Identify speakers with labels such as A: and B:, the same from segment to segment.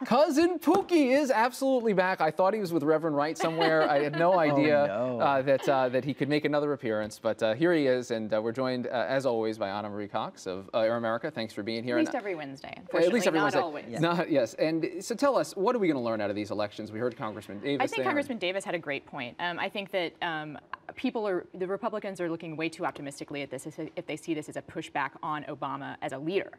A: Cousin Pookie is absolutely back. I thought he was with Reverend Wright somewhere. I had no idea that he could make another appearance, but here he is, and we're joined, as always, by Anna Marie Cox of Air America. Thanks for being here.
B: At least every Wednesday, unfortunately,
A: at least every Wednesday.
B: not always.
A: Yes. Yes, and so tell us, what are we going to learn out of these elections? We heard Congressman Davis
B: I think Congressman Davis had a great point. I think that the Republicans are looking way too optimistically at this if they see this as a pushback on Obama as a leader.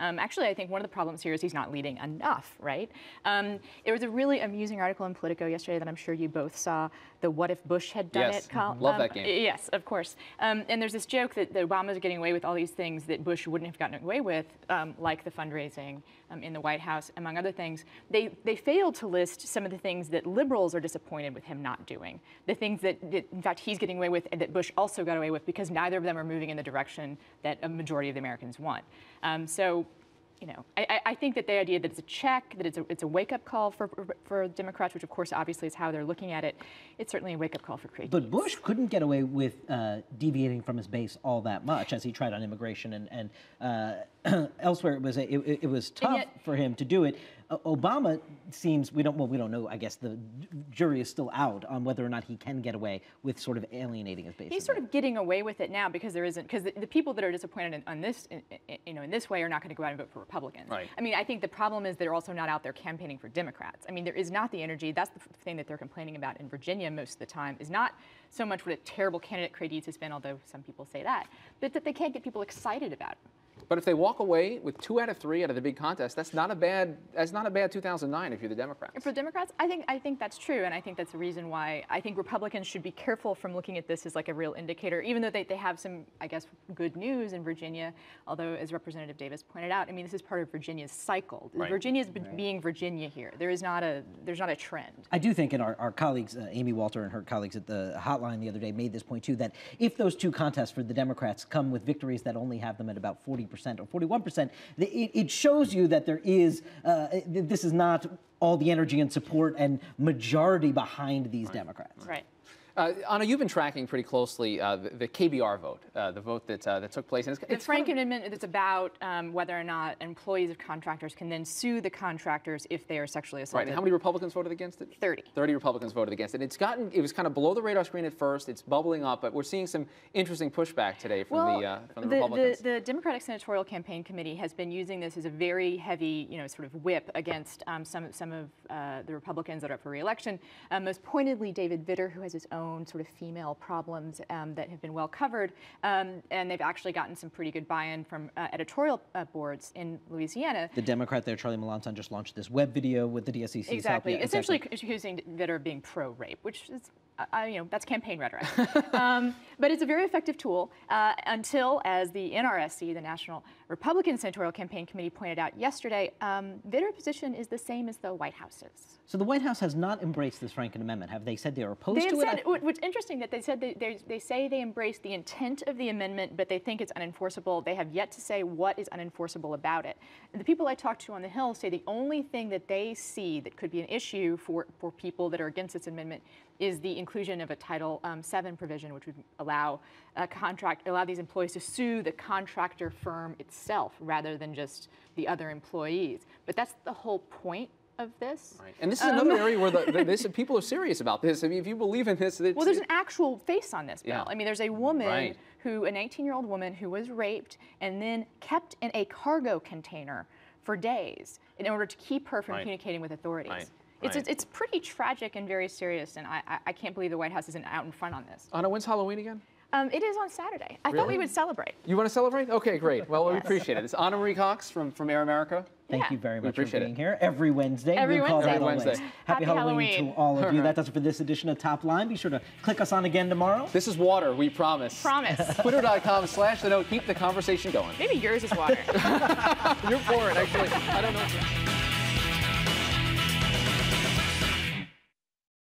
B: Actually, I think one of the problems here is he's not leading enough, right? There was a really amusing article in Politico yesterday that I'm sure you both saw, the What If Bush Had Done It column.
A: Love that game.
B: Yes, of course. And there's this joke that Obama's getting away with all these things that Bush wouldn't have gotten away with, like the fundraising in the White House, among other things. They failed to list some of the things that liberals are disappointed with him not doing, the things that in fact, he's getting away with and that Bush also got away with because neither of them are moving in the direction that a majority of the Americans want. So, you know, I think that the idea that it's a check, that it's a wake-up call for Democrats, which of course obviously is how they're looking at it, it's certainly a wake-up call for creative.
C: But Bush couldn't get away with deviating from his base all that much as he tried on immigration and elsewhere. It was tough for him to do it. Obama seems, we don't know, I guess the jury is still out on whether or not he can get away with sort of alienating his base.
B: He's sort of getting away with it now because the people that are disappointed in this way are not going to go out and vote for Republicans.
A: Right.
B: I mean, I think the problem is they're also not out there campaigning for Democrats. I mean, there is not the energy. That's the thing that they're complaining about in Virginia most of the time, is not so much what a terrible candidate Craig Dietz has been, although some people say that, but that they can't get people excited about it.
A: But if they walk away with 2 out of 3 out of the big contest, that's not a bad 2009 if you're the Democrats.
B: For Democrats, I think that's true, and I think that's the reason why I think Republicans should be careful from looking at this as like a real indicator, even though they have some, I guess, good news in Virginia. Although, as Representative Davis pointed out, I mean, this is part of Virginia's cycle.
A: Right.
B: Virginia's being Virginia here. There's not a trend.
C: I do think, and our colleagues, Amy Walter and her colleagues at the hotline the other day made this point too, that if those 2 contests for the Democrats come with victories that only have them at about 40% or 41%, it shows you that there is, this is not all the energy and support and majority behind these Democrats.
B: Right.
A: Anna, you've been tracking pretty closely the KBR vote, the vote that took place. And
B: it's the Frank amendment that's about whether or not employees of contractors can then sue the contractors if they are sexually assaulted.
A: Right. And how many Republicans voted against it?
B: 30.
A: 30 Republicans voted against it. It was kind of below the radar screen at first. It's bubbling up, but we're seeing some interesting pushback today from the Republicans.
B: The Democratic Senatorial Campaign Committee has been using this as a very heavy, sort of whip against some of the Republicans that are up for re-election. Most pointedly, David Vitter, who has his own sort of female problems that have been well covered, and they've actually gotten some pretty good buy-in from editorial boards in Louisiana. The
C: Democrat there, Charlie Melanson, just launched this web video with the DSCC's
B: Exactly.
C: help. Yeah,
B: essentially accusing Vitter of being pro-rape, which is, that's campaign rhetoric. But it's a very effective tool until, as the NRSC, the National Republican Senatorial Campaign Committee, pointed out yesterday, Vitter's position is the same as the White House's.
C: So the White House has not embraced this Franken Amendment. Have they said they are opposed to it?
B: What's interesting that they said they say they embrace the intent of the amendment, but they think it's unenforceable. They have yet to say what is unenforceable about it. And the people I talked to on the Hill say the only thing that they see that could be an issue for people that are against this amendment is the inclusion of a Title VII provision, which would allow these employees to sue the contractor firm itself rather than just the other employees. But that's the whole point of this.
A: Right. And this is another area where people are serious about this. I mean, if you believe in this,
B: well, there's an actual face on this bill.
A: Yeah.
B: I mean, there's a woman a 19-year-old woman who was raped and then kept in a cargo container for days in order to keep her from communicating with authorities.
A: Right.
B: It's pretty tragic and very serious, and I can't believe the White House isn't out in front on this.
A: Anna, when's Halloween again?
B: It is on Saturday. I thought we would celebrate.
A: You want to celebrate? Okay, great. Well, we appreciate it. It's Anna Marie Cox from Air America.
C: Thank you very much for being here every Wednesday.
B: Every Wednesday.
C: Happy Halloween to all of you. That does it for this edition of Top Line. Be sure to click us on again tomorrow.
A: This is water, we promise.
B: Promise.
A: Twitter.com/the note. Keep the conversation going.
B: Maybe yours is water.
A: You're for it, actually. I don't know.